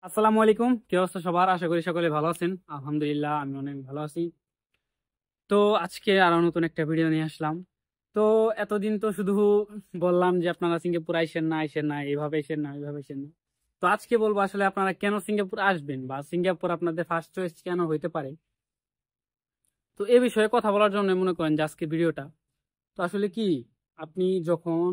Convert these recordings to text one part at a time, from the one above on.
আসসালামু আলাইকুম, কি অবস্থা সবার? আশা করি সকলে ভালো আছেন। আলহামদুলিল্লাহ, আমি অনেক ভালো আছি। তো আজকে আরো নতুন একটা ভিডিও নিয়ে আসলাম। তো এতদিন তো শুধু বললাম যে আপনারা সিঙ্গাপুর আইসেন না, আইসেন না, এইভাবে আইসেন না, এইভাবে আইসেন না। তো আজকে বলবো আসলে আপনারা কেন সিঙ্গাপুর আসবেন বা সিঙ্গাপুর আপনাদের ফার্স্ট চয়েস কেন হইতে পারে। তো এই বিষয়ে কথা বলার জন্য মনে করেন যে আজকে ভিডিওটা। তো আসলে কি, আপনি যখন,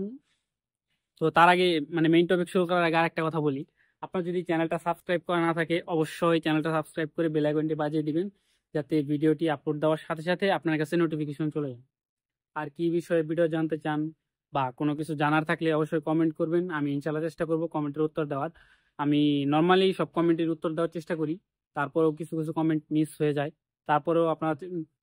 তো তার আগে মানে মেইন টপিক শুরু করার আগে আরেকটা কথা বলি। আপনার যদি চ্যানেলটা সাবস্ক্রাইব করা না থাকে, অবশ্যই চ্যানেলটা সাবস্ক্রাইব করে বেল আইকনটি বাজিয়ে দিবেন, যাতে ভিডিওটি আপলোড দেওয়ার সাথে সাথে আপনার কাছে নোটিফিকেশন চলে যায়। আর কি বিষয়ে ভিডিও জানতে চান বা কোনো কিছু জানার থাকলে অবশ্যই কমেন্ট করবেন, আমি ইনশাল্লাহ চেষ্টা করব কমেন্টের উত্তর দেওয়ার। আমি নর্মালি সব কমেন্টের উত্তর দেওয়ার চেষ্টা করি, তারপরেও কিছু কিছু কমেন্ট মিস হয়ে যায়। তারপরেও আপনারা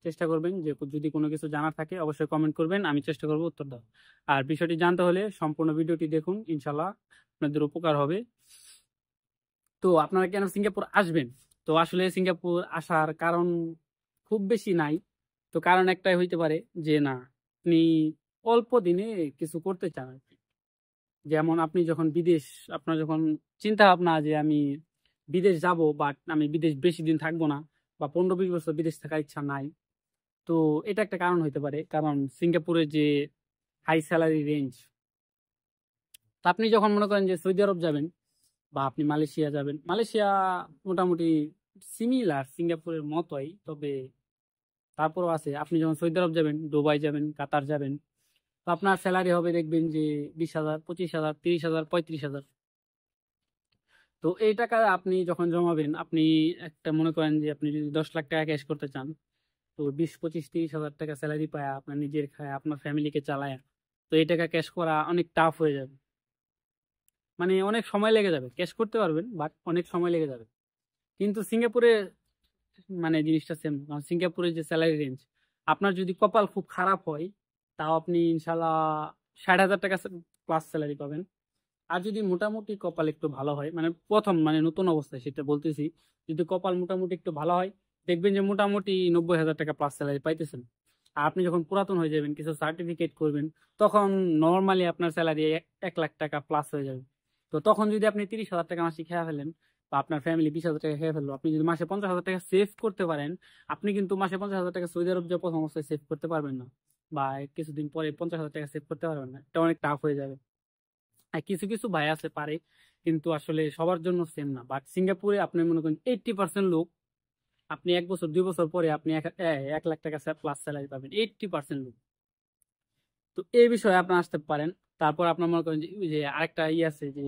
চেষ্টা করবেন যে যদি কোনো কিছু জানার থাকে অবশ্যই কমেন্ট করবেন, আমি চেষ্টা করব উত্তর দেওয়ার। আর বিষয়টি জানতে হলে সম্পূর্ণ ভিডিওটি দেখুন, ইনশাল্লাহ আপনাদের উপকার হবে। তো আপনারা কেন সিঙ্গাপুর আসবেন? তো আসলে সিঙ্গাপুর আসার কারণ খুব বেশি নাই। তো কারণ একটাই হইতে পারে যে না, আপনি অল্প দিনে কিছু করতে চান আর কি। যেমন আপনি যখন বিদেশ, আপনার যখন চিন্তা ভাবনা যে আমি বিদেশ যাব, বাট আমি বিদেশ বেশি দিন থাকবো না, বা 15-20 বছর বিদেশ থাকার ইচ্ছা নাই। তো এটা একটা কারণ হইতে পারে, কারণ সিঙ্গাপুরের যে হাই স্যালারি রেঞ্জ। তা আপনি যখন মনে করেন যে সৌদি আরব যাবেন বা আপনি মালয়েশিয়া যাবেন, মালয়েশিয়া মোটামুটি সিমিলার সিঙ্গাপুরের মতোই, তবে তারপরও আছে। আপনি যখন সৌদি আরব যাবেন, দুবাই যাবেন, কাতার যাবেন, তো আপনার স্যালারি হবে দেখবেন যে 20,000, 25,000, 30,000, 35,000। তো এই টাকা আপনি যখন জমাবেন, আপনি একটা মনে করেন যে আপনি যদি 10 লাখ টাকা ক্যাশ করতে চান, তো 20, 25, 30,000 টাকা স্যালারি পায় আপনার নিজের খায়, আপনার ফ্যামিলিকে চালায়, তো এই টাকা ক্যাশ করা অনেক টাফ হয়ে যাবে। মানে অনেক সময় লেগে যাবে, ক্যাশ করতে পারবেন বাট অনেক সময় লেগে যাবে। কিন্তু সিঙ্গাপুরে মানে জিনিসটা সেম। সিঙ্গাপুরের যে স্যালারি রেঞ্জ, আপনার যদি কপাল খুব খারাপ হয়, তাও আপনি ইনশাল্লাহ 60,000 টাকা প্লাস স্যালারি পাবেন। আর যদি মোটামুটি কপাল একটু ভালো হয়, মানে প্রথম মানে নতুন অবস্থায় সেটা বলতেছি, যদি কপাল মোটামুটি একটু ভালো হয়, দেখবেন যে মোটামুটি 90,000 টাকা প্লাস স্যালারি পাইতেছেন। আর আপনি যখন পুরাতন হয়ে যাবেন, কিছু সার্টিফিকেট করবেন, তখন নর্মালি আপনার স্যালারি 1 লাখ টাকা প্লাস হয়ে যাবে। তো তখন যদি আপনি 30,000 টাকা মাসে খেয়ে ফেলেন, বা আপনার ফ্যামিলি 20,000 টাকা খেয়ে ফেললো, আপনি যদি মাসে 50,000 টাকা সেভ করতে পারেন, আপনি কিন্তু মাসে 50,000 টাকা সৌদি আরব যে প্রথম অবস্থায় সেভ করতে পারবেন না, বা কিছুদিন পরে 50,000 টাকা সেভ করতে পারবেন না, এটা অনেক টাফ হয়ে যাবে। আর কিছু কিছু ভাই আছে পারে, কিন্তু আসলে সবার জন্য সেম না। বাট সিঙ্গাপুরে আপনি মনে করেন 80% লোক, আপনি 1 বছর 2 বছর পরে আপনি 1 লাখ টাকা প্লাস স্যালারি পাবেন, 80% লোক। তো এই বিষয়ে আপনি আসতে পারেন। তারপর আপনার মনে করেন যে ওই যে আরেকটা আছে যে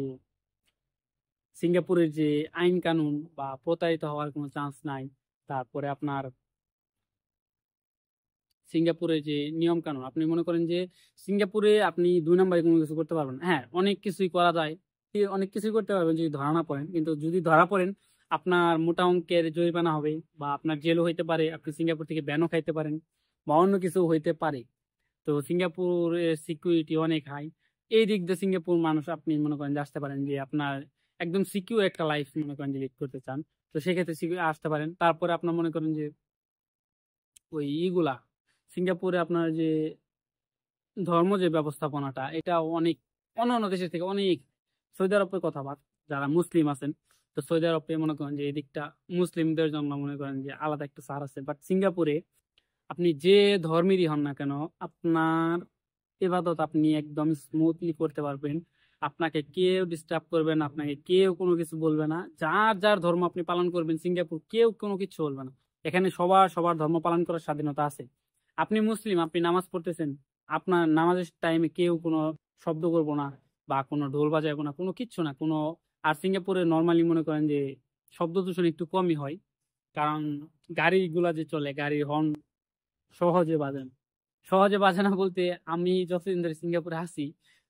সিঙ্গাপুরের যে আইন কানুন বা প্রতারিত হওয়ার কোনো চান্স নাই। তারপরে আপনার সিঙ্গাপুরে যে নিয়ম কানুন, আপনি মনে করেন যে সিঙ্গাপুরে আপনি 2 নম্বরে কোনো কিছু করতে পারবেন না। হ্যাঁ, অনেক কিছুই করা যায়, অনেক কিছুই করতে পারবেন যদি ধরা না পড়েন, কিন্তু যদি ধরা পড়েন আপনার মোটা অঙ্কের জরিমানা হবে, বা আপনার জেলও হইতে পারে, আপনি সিঙ্গাপুর থেকে ব্যানও খাইতে পারেন, বা অন্য কিছু হইতে পারে। তো সিঙ্গাপুরের সিকিউরিটি অনেক হাই। এই দিক দিয়ে সিঙ্গাপুর মানুষ আপনি মনে করেন যে আসতে পারেন, যে আপনার একদম সিকিউর একটা লাইফ মনে করেন যে লিড করতে চান, তো সেক্ষেত্রে আসতে পারেন। তারপরে আপনার মনে করেন যে ওই ইগুলা, সিঙ্গাপুরে আপনার যে ধর্ম যে ব্যবস্থাপনাটা, এটা অনেক অন্যান্য দেশের থেকে অনেক। সৌদি আরবের কথা বাদ, যারা মুসলিম আছেন, তো সৌদি আরবে মনে করেন যে এই দিকটা মুসলিমদের জন্য মনে করেন যে আলাদা একটা ছাড় আছে। বাট সিঙ্গাপুরে আপনি যে ধর্মেরই হন না কেন, আপনার ইবাদত আপনি একদম স্মুথলি করতে পারবেন। আপনাকে কেউ ডিস্টার্ব করবে না, আপনাকে কেউ কোনো কিছু বলবে না। যার যার ধর্ম আপনি পালন করবেন, সিঙ্গাপুর কেউ কোনো কিছু বলবে না। এখানে সবার সবার ধর্ম পালন করার স্বাধীনতা আছে। আপনি মুসলিম, আপনি নামাজ পড়তেছেন, আপনার নামাজের টাইমে কেউ কোনো শব্দ করবো না, বা কোনো ঢোল বাজাবো না, কোনো কিচ্ছু না কোনো। আর সিঙ্গাপুরে নর্মালি মনে করেন যে শব্দ দূষণ একটু কমই হয়, কারণ গাড়িগুলা যে চলে, গাড়ির হর্ন সহজে বাজে না। সহজে বাজে না বলতে, আমি যতদিন ধরে সিঙ্গাপুরে আছি,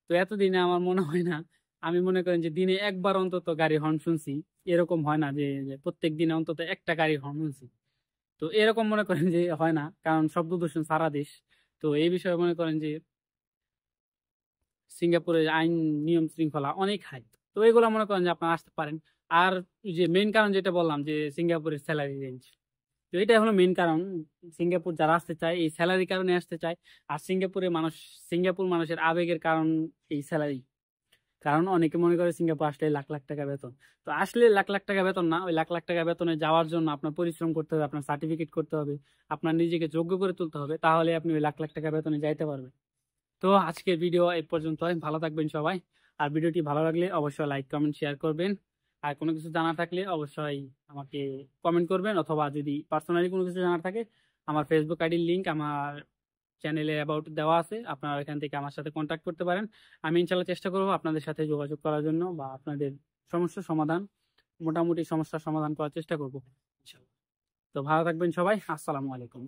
তো এতদিনে আমার মনে হয় না, আমি মনে করেন যে দিনে একবার অন্তত গাড়ির হর্ন শুনছি। এরকম হয় না যে যে প্রত্যেক দিনে অন্তত একটা গাড়ির হর্ন শুনছি। তো এরকম মনে করেন যে হয় না, কারণ শব্দ দূষণ সারা দেশ। তো এই বিষয়ে মনে করেন যে সিঙ্গাপুরের আইন নিয়ম শৃঙ্খলা অনেক হাই। তো এগুলো মনে করেন যে আপনারা আসতে পারেন। আর যে মেইন কারণ যেটা বললাম যে সিঙ্গাপুরের স্যালারি রেঞ্জ, তো এটা হলো মেইন কারণ। সিঙ্গাপুর যারা আসতে চায় এই স্যালারির কারণে আসতে চায়। আর সিঙ্গাপুরে মানুষ, সিঙ্গাপুর মানুষের আবেগের কারণ এই স্যালারি। কারণ অনেকে মনে করে সিঙ্গাপুর আসলে লাখ লাখ টাকা বেতন। তো আসলে লাখ লাখ টাকা বেতন না, ওই লাখ লাখ টাকা বেতনে যাওয়ার জন্য আপনার পরিশ্রম করতে হবে, আপনার সার্টিফিকেট করতে হবে, আপনার নিজেকে যোগ্য করে তুলতে হবে, তাহলে আপনি ওই লাখ লাখ টাকা বেতনে যাইতে পারবেন। তো আজকের ভিডিও এই পর্যন্তই। ভালো থাকবেন সবাই। আর ভিডিওটি ভালো লাগলে অবশ্যই লাইক কমেন্ট শেয়ার করবেন। আর কোনো কিছু জানা থাকলে অবশ্যই আমাকে কমেন্ট করবেন, অথবা যদি পার্সোনালি কোনো কিছু জানার থাকে, আমার ফেসবুক আইডির লিংক আমার চ্যানেলে অ্যাবাউট দেওয়া আছে, আপনারা এখান থেকে আমার সাথে কন্ট্যাক্ট করতে পারেন। আমি ইনশাল্লাহ চেষ্টা করবো আপনাদের সাথে যোগাযোগ করার জন্য, বা আপনাদের সমস্যার সমাধান, মোটামুটি সমস্যার সমাধান করার চেষ্টা করবো ইনশাল্লাহ। তো ভালো থাকবেন সবাই। আসসালামু আলাইকুম।